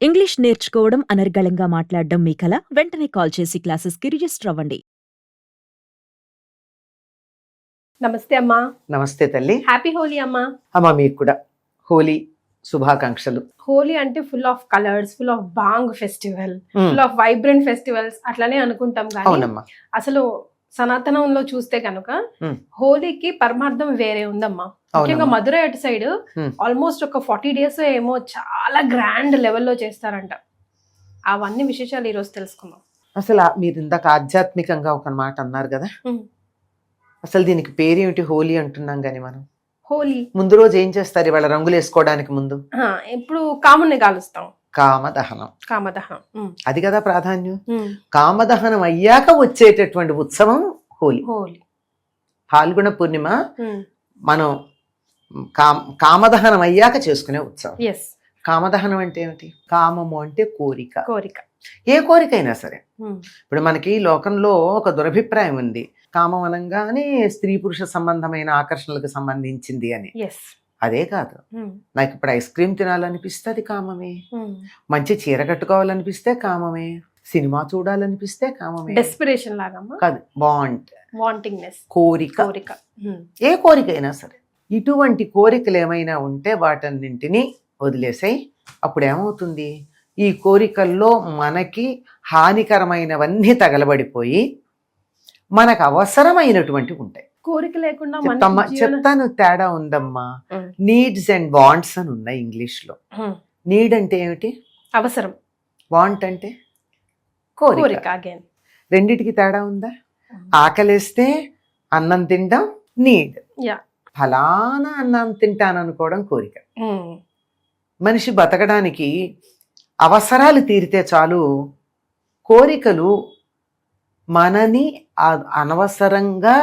English నేర్చుకోవడం అనర్గళంగా మాట్లాడడం మీ కల? వెంటనే కాల్ చేసి క్లాసెస్‌కి రిజిస్టర్ అవ్వండి. నమస్తే అమ్మా. నమస్తే తల్లి. హ్యాపీ హోలీ అమ్మా. అమ్మా మీకు కూడా హోలీ శుభాకాంక్షలు. హోలీ అంటే full of colours, full of bhang festival, full of vibrant festivals అట్లానే అనుకుంటాం కానీ అవునమ్మా. అసలు సనాతనంలో చూస్తే కనుక హోలీకి పరమార్థం వేరే ఉందమ్మా. ముఖ్యంగా మధురై అటు సైడ్ ఆల్మోస్ట్ ఒక 40 days ఏమో చాలా గ్రాండ్ లెవెల్లో చేస్తారంట. అవన్నీ విశేషాలు ఈ రోజు తెలుసుకుందాం. అసలు మీరు ఇందాక ఆధ్యాత్మికంగా ఒక మాట అన్నారు కదా, అసలు దీనికి పేరేమిటి హోలీ అంటున్నాం గాని మనం హోలీ ముందు రోజు ఏం చేస్తారు? ఇవాళ రంగులు వేసుకోవడానికి ముందు ఇప్పుడు కాముని కాలుస్తాం, కామదహనం. కామదహనం అది కదా ప్రాధాన్యం. కామదహనం అయ్యాక వచ్చేటటువంటి ఉత్సవం హోలీ. హోలీ పాల్గొన పూర్ణిమ మనం కామదహనం అయ్యాక చేసుకునే ఉత్సవం. కామదహనం అంటే ఏమిటి? కామము అంటే కోరిక. కోరిక ఏ కోరికైనా సరే. ఇప్పుడు మనకి లోకంలో ఒక దురభిప్రాయం ఉంది, కామం అనగానే స్త్రీ పురుష సంబంధమైన ఆకర్షణలకు సంబంధించింది అని. అదే కాదు, నాకు ఇప్పుడు ఐస్ క్రీమ్ తినాలనిపిస్తే అది కామమే, మంచి చీర కట్టుకోవాలనిపిస్తే కామమే, సినిమా చూడాలనిపిస్తే కామమే. డెస్పిరేషన్ లాగా కాదు, వాంటింగ్నెస్, కోరిక. ఏ కోరికైనా సరే. ఇటువంటి కోరికలు ఏమైనా ఉంటే వాటన్నింటినీ వదిలేసాయి. అప్పుడు ఏమవుతుంది? ఈ కోరికల్లో మనకి హానికరమైనవన్నీ తగలబడిపోయి మనకు అవసరమైనటువంటివి ఉంటాయి. కోరిక లేకుండా చెప్తాను, తేడా ఉందమ్మా. నీడ్స్ అండ్ వాంట్స్ అని ఉన్నాయి ఇంగ్లీష్ లో. నీడ్ అంటే ఏమిటి? అవసరం. వాంట్ అంటే కోరిక. రెండిటికి తేడా ఉందా? ఆకలేస్తే అన్నం తినడం నీడ్, ఫలానా అన్నం తింటాను అనుకోవడం కోరిక. మనిషి బతకడానికి అవసరాలు తీరితే చాలు, కోరికలు మనని అనవసరంగా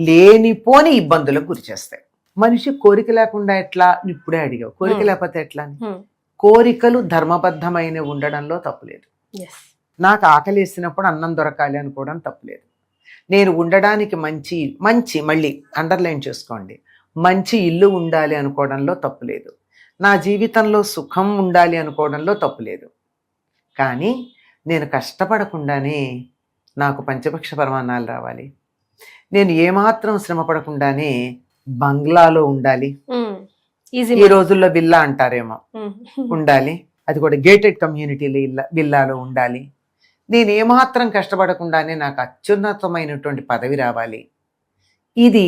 లేనిపోని ఇబ్బందులకు గురి చేస్తాయి. మనిషి కోరిక లేకుండా ఎట్లా? ఇప్పుడే అడిగావు, కోరిక లేకపోతే ఎట్లా అని. కోరికలు ధర్మబద్ధమైన ఉండడంలో తప్పులేదు. నాకు ఆకలి వేసినప్పుడు అన్నం దొరకాలి అనుకోవడం తప్పులేదు. నేను ఉండడానికి మంచి మళ్ళీ అండర్లైన్ చేసుకోండి, మంచి ఇల్లు ఉండాలి అనుకోవడంలో తప్పులేదు. నా జీవితంలో సుఖం ఉండాలి అనుకోవడంలో తప్పులేదు. కానీ నేను కష్టపడకుండానే నాకు పంచపక్ష పరమాన్నాలు రావాలి, నేను ఏమాత్రం శ్రమ పడకుండానే బంగ్లాలో ఉండాలి, ఈ రోజుల్లో విల్లా అంటారేమో, ఉండాలి, అది కూడా గేటెడ్ కమ్యూనిటీలో విల్లాలో ఉండాలి, నేను ఏమాత్రం కష్టపడకుండానే నాకు అత్యున్నతమైనటువంటి పదవి రావాలి, ఇది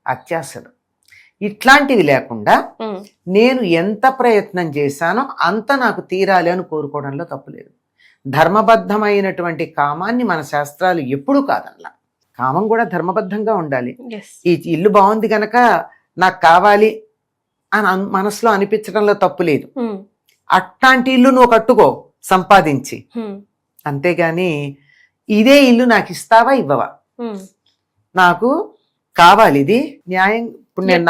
అత్యాశలు. ఇట్లాంటివి లేకుండా నేను ఎంత ప్రయత్నం చేశానో అంత నాకు తీరాలి అని కోరుకోవడంలో తప్పులేదు. ధర్మబద్ధమైనటువంటి కామాన్ని మన శాస్త్రాలు ఎప్పుడూ కాదనలా. కామం కూడా ధర్మబద్ధంగా ఉండాలి. ఈ ఇల్లు బాగుంది గనక నాకు కావాలి అని మనసులో అనిపించడంలో తప్పు లేదు. అట్లాంటి ఇల్లు నువ్వు కట్టుకో సంపాదించి, అంతేగాని ఇదే ఇల్లు నాకు ఇస్తావా ఇవ్వవా, నాకు కావాలి ఇది న్యాయం. ఇప్పుడు నేను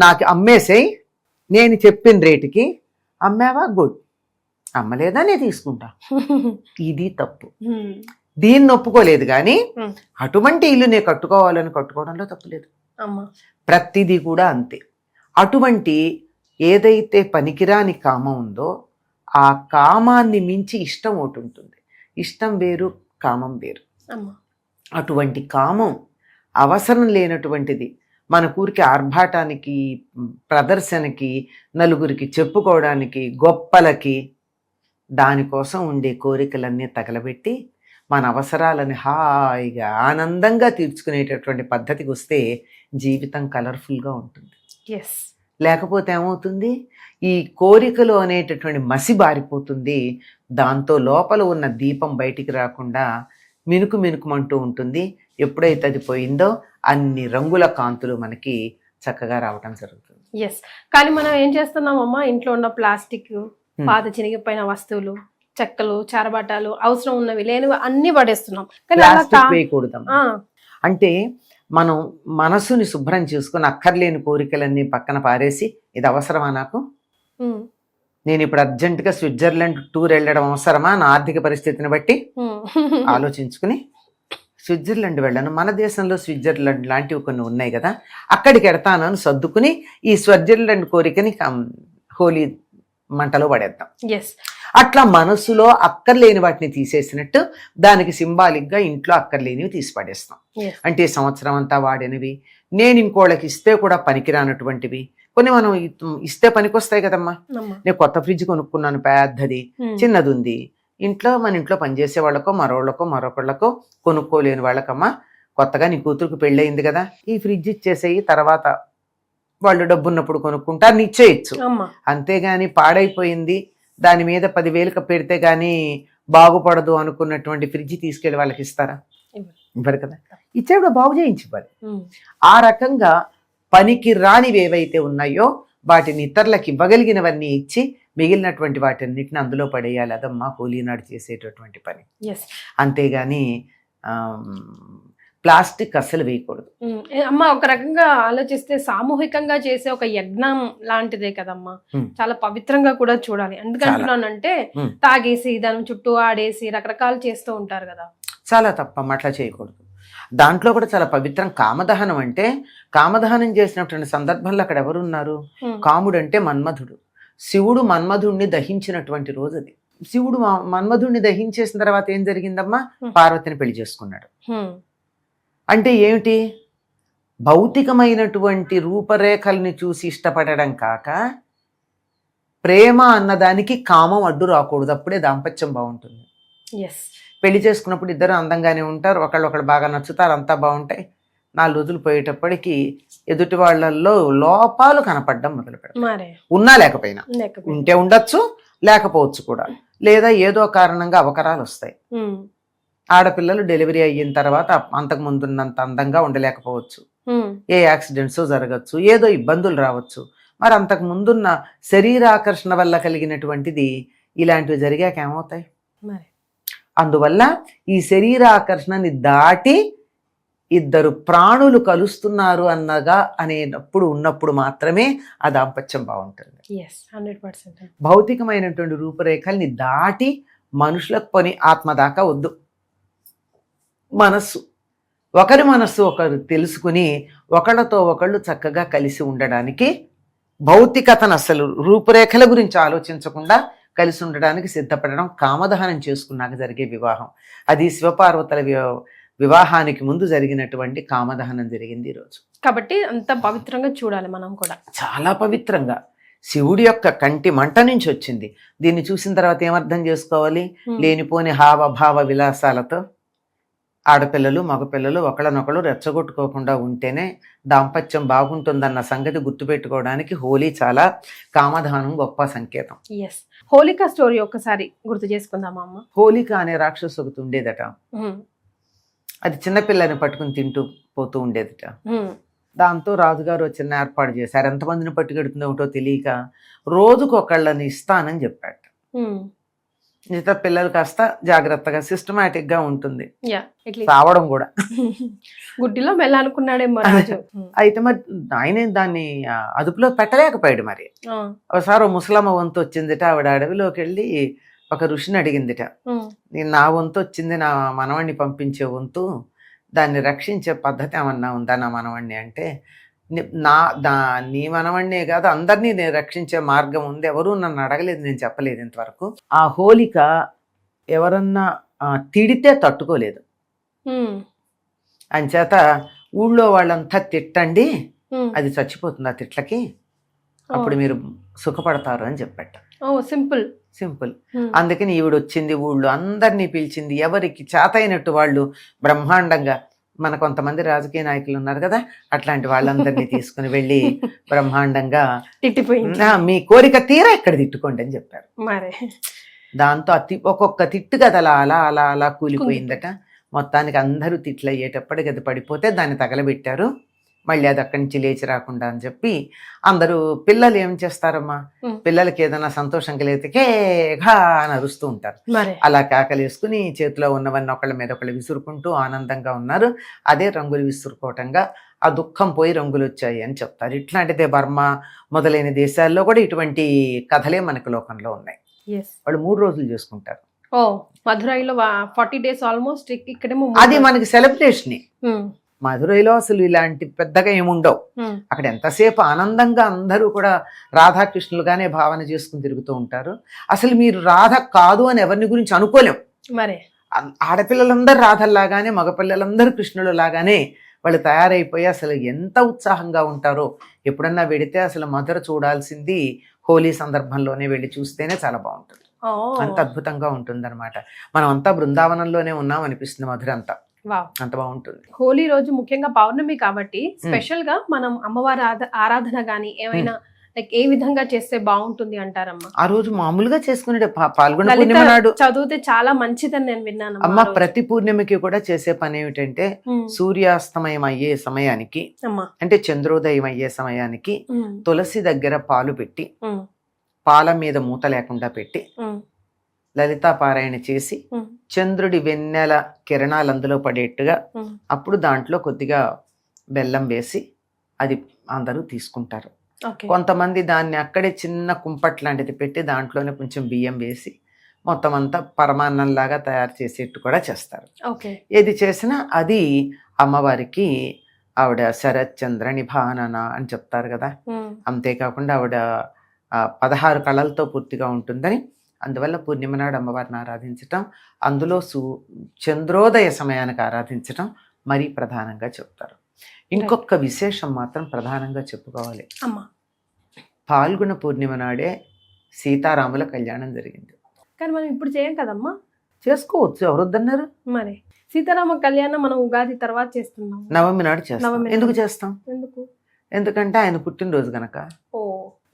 నాకు అమ్మేసేయి, నేను చెప్పిన రేటుకి అమ్మావా గుడ్, అమ్మలేదా నేను తీసుకుంటా, ఇది తప్పు. దీన్ని ఒప్పుకోలేదు. కానీ అటువంటి ఇల్లు నేను కట్టుకోవాలని కట్టుకోవడంలో తప్పులేదు. ప్రతిదీ కూడా అంతే. అటువంటి ఏదైతే పనికిరాని కామం ఉందో ఆ కామాన్ని మించి ఇష్టం ఒకటి ఉంటుంది. ఇష్టం వేరు, కామం వేరు. అటువంటి కామం అవసరం లేనటువంటిది, మన ఊరికి ఆర్భాటానికి, ప్రదర్శనకి, నలుగురికి చెప్పుకోవడానికి, గొప్పలకి, దానికోసం ఉండే కోరికలన్నీ తగలబెట్టి మన అవసరాలని హాయిగా ఆనందంగా తీర్చుకునేటటువంటి పద్ధతికి వస్తే జీవితం కలర్ఫుల్గా ఉంటుంది. లేకపోతే ఏమవుతుంది? ఈ కోరికలు అనేటటువంటి మసి బారిపోతుంది. దాంతో లోపల ఉన్న దీపం బయటికి రాకుండా మినుకు మినుకుమంటూ ఉంటుంది. ఎప్పుడైతే అది పోయిందో అన్ని రంగుల కాంతులు మనకి చక్కగా రావటం జరుగుతుంది. కానీ మనం ఏం చేస్తున్నామమ్మా, ఇంట్లో ఉన్న ప్లాస్టిక్, పాత చినిగిపోయిన వస్తువులు, చెక్కలు, చారబాటాలు, అవసరం ఉన్నవి లేనివి అన్ని పడేస్తున్నాం. ప్లాస్టిక్ వేయకూడదు. అంటే మనం మనసుని శుభ్రం చేసుకుని అక్కర్లేని కోరికలన్నీ పక్కన పారేసి, ఇది అవసరమా నాకు, నేను ఇప్పుడు అర్జెంటుగా స్విట్జర్లాండ్ టూర్ వెళ్ళడం అవసరమా నా ఆర్థిక పరిస్థితిని బట్టి ఆలోచించుకుని స్విట్జర్లాండ్ వెళ్ళను, మన దేశంలో స్విట్జర్లాండ్ లాంటివి కొన్ని ఉన్నాయి కదా, అక్కడికి వెడతాను అని సర్దుకుని ఈ స్విట్జర్లాండ్ కోరికని హోలీ మంటలో పడేద్దాం. ఎస్. అట్లా మనసులో అక్కర్లేని వాటిని తీసేసినట్టు దానికి సింబాలిక్ గా ఇంట్లో అక్కర్లేనివి తీసి పడేస్తాం. అంటే సంవత్సరం అంతా వాడినవి, నేను ఇంకోళ్ళకి ఇస్తే కూడా పనికిరానటువంటివి కొన్ని మనం ఇస్తే పనికొస్తాయి కదమ్మా. నేను కొత్త ఫ్రిడ్జ్ కొనుక్కున్నాను, పెద్దది, చిన్నది ఉంది ఇంట్లో, మన ఇంట్లో పనిచేసే వాళ్ళకో మరొకళ్ళకో కొనుక్కోలేని వాళ్ళకమ్మా కొత్తగా నీ కూతురుకు పెళ్ళయింది కదా ఈ ఫ్రిడ్జ్ ఇచ్చేసేయి, తర్వాత వాళ్ళు డబ్బున్నప్పుడు కొనుక్కుంటారు, నిచ్చేయచ్చు. అంతేగాని పాడైపోయింది దాని మీద 10,000 పెడితే గానీ బాగుపడదు అనుకున్నటువంటి ఫ్రిడ్జ్ తీసుకెళ్లి వాళ్ళకి ఇస్తారా? ఇవ్వరు కదా. ఇచ్చేప్పుడు బాగు చేయించివ్వాలి. ఆ రకంగా పనికి రానివి ఏవైతే ఉన్నాయో వాటిని ఇతరులకు ఇవ్వగలిగినవన్నీ ఇచ్చి మిగిలినటువంటి వాటన్నిటిని అందులో పడేయాలి. అదమ్మా హోలీ నాడు చేసేటటువంటి పని. అంతేగాని ప్లాస్టిక్ అస్సలు వేయకూడదు. అమ్మ ఒక రకంగా ఆలోచిస్తే సామూహికంగా చేసే ఒక యజ్ఞం లాంటిదే కదమ్మా, చాలా పవిత్రంగా కూడా చూడాలి. ఎందుకంటున్నానంటే తాగేసి దాని చుట్టూ ఆడేసి రకరకాలు చేస్తూ ఉంటారు కదా. చాలా తప్పమ్మ, అట్లా చేయకూడదు. దాంట్లో కూడా చాలా పవిత్రం కామదహనం. అంటే కామదహనం చేసినటువంటి సందర్భంలో అక్కడ ఎవరున్నారు? కాముడు అంటే మన్మధుడు. శివుడు మన్మధుడిని దహించినటువంటి రోజు అది. శివుడు మన్మధుడిని దహించేసిన తర్వాత ఏం జరిగిందమ్మా? పార్వతిని పెళ్లి చేసుకున్నాడు. అంటే ఏమిటి? భౌతికమైనటువంటి రూపరేఖల్ని చూసి ఇష్టపడడం కాక ప్రేమ అన్నదానికి కామం అడ్డు రాకూడదు, అప్పుడే దాంపత్యం బాగుంటుంది. పెళ్లి చేసుకున్నప్పుడు ఇద్దరు అందంగానే ఉంటారు, ఒకళ్ళు బాగా నచ్చుతారు, అంతా బాగుంటాయి. 4 రోజులు పోయేటప్పటికి ఎదుటి వాళ్ళల్లో లోపాలు కనపడడం మొదలు పెడతారు. ఉన్నా లేకపోయినా, ఉంటే ఉండొచ్చు లేకపోవచ్చు కూడా, లేదా ఏదో కారణంగా అవకరాలు వస్తాయి. ఆడపిల్లలు డెలివరీ అయిన తర్వాత అంతకు ముందున్నంత అందంగా ఉండలేకపోవచ్చు, ఏ యాక్సిడెంట్స్ జరగచ్చు, ఏదో ఇబ్బందులు రావచ్చు. మరి అంతకు ముందున్న శరీరాకర్షణ వల్ల కలిగినటువంటిది ఇలాంటివి జరిగాక ఏమవుతాయి? అందువల్ల ఈ శరీరాకర్షణని దాటి ఇద్దరు ప్రాణులు కలుస్తున్నారు అన్నగా అనేటప్పుడు ఉన్నప్పుడు మాత్రమే ఆ దాంపత్యం బాగుంటుంది. 100%. భౌతికమైనటువంటి రూపురేఖల్ని దాటి మనుషులకు కొని ఆత్మ దాకా వద్దు. మనస్సు, ఒకరి మనస్సు ఒకరు తెలుసుకుని ఒకళ్ళతో ఒకళ్ళు చక్కగా కలిసి ఉండడానికి, భౌతికతను అసలు రూపురేఖల గురించి ఆలోచించకుండా కలిసి ఉండడానికి సిద్ధపడడం కామదహనం చేసుకున్నాక జరిగే వివాహం. అది శివపార్వతుల వివాహానికి ముందు జరిగినటువంటి కామదహనం జరిగింది ఈరోజు. కాబట్టి అంత పవిత్రంగా చూడాలి మనం కూడా, చాలా పవిత్రంగా. శివుడి యొక్క కంటి మంట నుంచి వచ్చింది. దీన్ని చూసిన తర్వాత ఏమర్థం చేసుకోవాలి? లేనిపోని హావభావ విలాసాలతో ఆడపిల్లలు మగపిల్లలు ఒకళ్ళనొకళ్ళు రెచ్చగొట్టుకోకుండా ఉంటేనే దాంపత్యం బాగుంటుందన్న సంగతి గుర్తుపెట్టుకోవడానికి హోలీ చాలా కామదహనం గొప్ప సంకేతం. హోలికా స్టోరీ ఒక్కసారి గుర్తు చేసుకుందామా అమ్మ? హోలిక అనే రాక్షసు ఒకటి ఉండేదట. అది చిన్నపిల్లని పట్టుకుని తింటూ పోతూ ఉండేదట. దాంతో రాజుగారు చిన్న ఏర్పాటు చేశారు. ఎంతమందిని పట్టుకెడుతుందో ఒకటో తెలియక రోజుకొకళ్ళని ఇస్తానని చెప్పాడు. మిగతా పిల్లలు కాస్త జాగ్రత్తగా సిస్టమేటిక్ గా ఉంటుంది, రావడం కూడా గుడ్డిలో వెళ్ళాలనుకున్నాడేమో రాజు. అయితే మరి ఆయన దాన్ని అదుపులో పెట్టలేకపోయాడు. మరి ఒకసారి ముసలమ్మ వంతు వచ్చిందిట. ఆవిడ అడవిలోకి వెళ్ళి ఒక ఋషిని అడిగిందిట, నా వంతు వచ్చింది, నా మనవణ్ణి పంపించే వంతు, దాన్ని రక్షించే పద్ధతి ఏమన్నా ఉందా నా మనవణ్ణి అంటే, నీ మనవణ్ణే కాదు అందరినీ నేను రక్షించే మార్గం ఉంది, ఎవరూ నన్ను అడగలేదు, నేను చెప్పలేదు ఇంతవరకు. ఆ హోలిక ఎవరన్నా తిడితే తట్టుకోలేదు. అంచేత ఊళ్ళో వాళ్ళంతా తిట్టండి, అది చచ్చిపోతుంది ఆ తిట్లకి, అప్పుడు మీరు సుఖపడతారు అని చెప్పట. Simple simple. అందుకని ఈవిడ వచ్చింది, ఊళ్ళో అందరినీ పిలిచింది, ఎవరికి చేతైనట్టు వాళ్ళు బ్రహ్మాండంగా, మన కొంతమంది రాజకీయ నాయకులు ఉన్నారు కదా, అట్లాంటి వాళ్ళందరినీ తీసుకుని వెళ్ళి బ్రహ్మాండంగా మీ కోరిక తీరా ఇక్కడ తిట్టుకోండి అని చెప్పారు. దాంతో ఒక్కొక్క తిట్టు కదా అలా అలా అలా అలా కూలిపోయిందట. మొత్తానికి అందరూ తిట్లు అయ్యేటప్పటికి అది పడిపోతే దాన్ని తగలబెట్టారు. మళ్ళీ అది అక్కడి నుంచి లేచి రాకుండా అని చెప్పి అందరూ, పిల్లలు ఏం చేస్తారమ్మా, పిల్లలకి ఏదైనా సంతోషం కలిగితే కేఘా అని అరుస్తూ ఉంటారు. అలా కేకలేసుకుని చేతిలో ఉన్నవన్నీ ఒకళ్ళ మీద ఒకళ్ళు విసురుకుంటూ ఆనందంగా ఉన్నారు. అదే రంగులు విసురుకోవటంగా ఆ దుఃఖం పోయి రంగులు వచ్చాయి అని చెప్తారు. ఇట్లాంటిదే బర్మా మొదలైన దేశాల్లో కూడా ఇటువంటి కథలే మనకు లోకంలో ఉన్నాయి. వాళ్ళు 3 రోజులు చేసుకుంటారు. మధురైలో 40 days ఆల్మోస్ట్. ఇక్కడేమో అది మనకి సెలబ్రేషన్. మధురైలో అసలు ఇలాంటి పెద్దగా ఏముండవు. ఉమ్, అక్కడ ఎంతసేపు ఆనందంగా అందరూ కూడా రాధాకృష్ణులుగానే భావన చేసుకుని తిరుగుతూ ఉంటారు. అసలు మీరు రాధ కాదు అని ఎవరిని గురించి అనుకోలేం. మరి ఆడపిల్లలందరూ రాధల్లాగానే మగపిల్లలందరూ కృష్ణులు లాగానే వాళ్ళు తయారైపోయి అసలు ఎంత ఉత్సాహంగా ఉంటారో. ఎప్పుడన్నా వెడితే అసలు మధుర చూడాల్సింది హోలీ సందర్భంలోనే వెళ్ళి చూస్తేనే చాలా బాగుంటుంది. ఓ, అంత అద్భుతంగా ఉంటుంది అనమాట. మనం అంతా బృందావనంలోనే ఉన్నాం అనిపిస్తుంది మధుర అంతా. వావ్. అంత బాగుంటుంది. హోలీ రోజు ముఖ్యంగా పౌర్ణమి కాబట్టి స్పెషల్ గా మనం అమ్మవారి ఆరాధన గాని ఏమైనా లైక్ ఏ విధంగా చేస్తే బాగుంటుంది అంటారమ్మా? ఆ రోజు మామూలుగా చేసుకునే పాల్గొన లలిత పూర్ణిమ నాడు చదివితే చాలా మంచిదని నేను విన్నాను అమ్మ. ప్రతి పూర్ణిమకి కూడా చేసే పని ఏమిటంటే సూర్యాస్తమయం అయ్యే సమయానికి అమ్మా. అంటే చంద్రోదయం అయ్యే సమయానికి ఉమ్, తులసి దగ్గర పాలు పెట్టి ఉమ్, పాల మీద మూత లేకుండా పెట్టి ఉమ్, లలితా పారాయణ చేసి ఉమ్, చంద్రుడి వెన్నెల కిరణాలు అందులో పడేట్టుగా ఉమ్. అప్పుడు దాంట్లో కొద్దిగా బెల్లం వేసి అది అందరూ తీసుకుంటారు. ఓకే. కొంతమంది దాన్ని అక్కడే చిన్న కుంపట్ లాంటిది పెట్టి దాంట్లోనే కొంచెం బియ్యం వేసి మొత్తం అంతా పరమాన్నంలాగా తయారు చేసేట్టు కూడా చేస్తారు. ఓకే. ఏది చేసినా అది అమ్మవారికి ఆవిడ శరత్ చంద్ర నిభానన అని చెప్తారు కదా. ఉమ్, అంతేకాకుండా ఆవిడ 16 కళలతో పూర్తిగా ఉంటుందని, అందువల్ల పూర్ణిమ నాడు అమ్మవారిని ఆరాధించటం, అందులో చంద్రోదయ సమయానికి ఆరాధించటం మరీ ప్రధానంగా చెప్తారు. ఇంకొక విశేషం మాత్రం ప్రధానంగా చెప్పుకోవాలి. అమ్మా. పాల్గొన పూర్ణిమ నాడే సీతారాముల కళ్యాణం జరిగింది. కానీ మనం ఇప్పుడు చేయం కదమ్మా. చేసుకోవచ్చు, ఎవరొద్దన్నారు. మరి సీతారామ కళ్యాణం మనం ఉగాది తర్వాత చేస్తున్నాం. నవమి నాడు చేస్తాం. నవమి నాడు. ఎందుకు చేస్తాం? ఎందుకు? ఎందుకంటే ఆయన పుట్టినరోజు గనక. ఓ,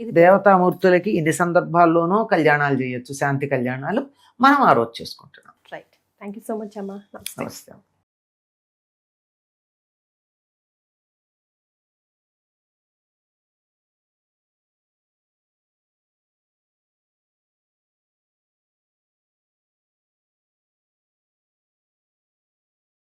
ఇది దేవతామూర్తులకి ఇన్ని సందర్భాల్లోనూ కళ్యాణాలు చేయొచ్చు, శాంతి కళ్యాణాలు. మనం ఆ రోజు చేసుకుంటున్నాం. Right. Thank you so much అమ్మా. నమస్తే. నమస్తే.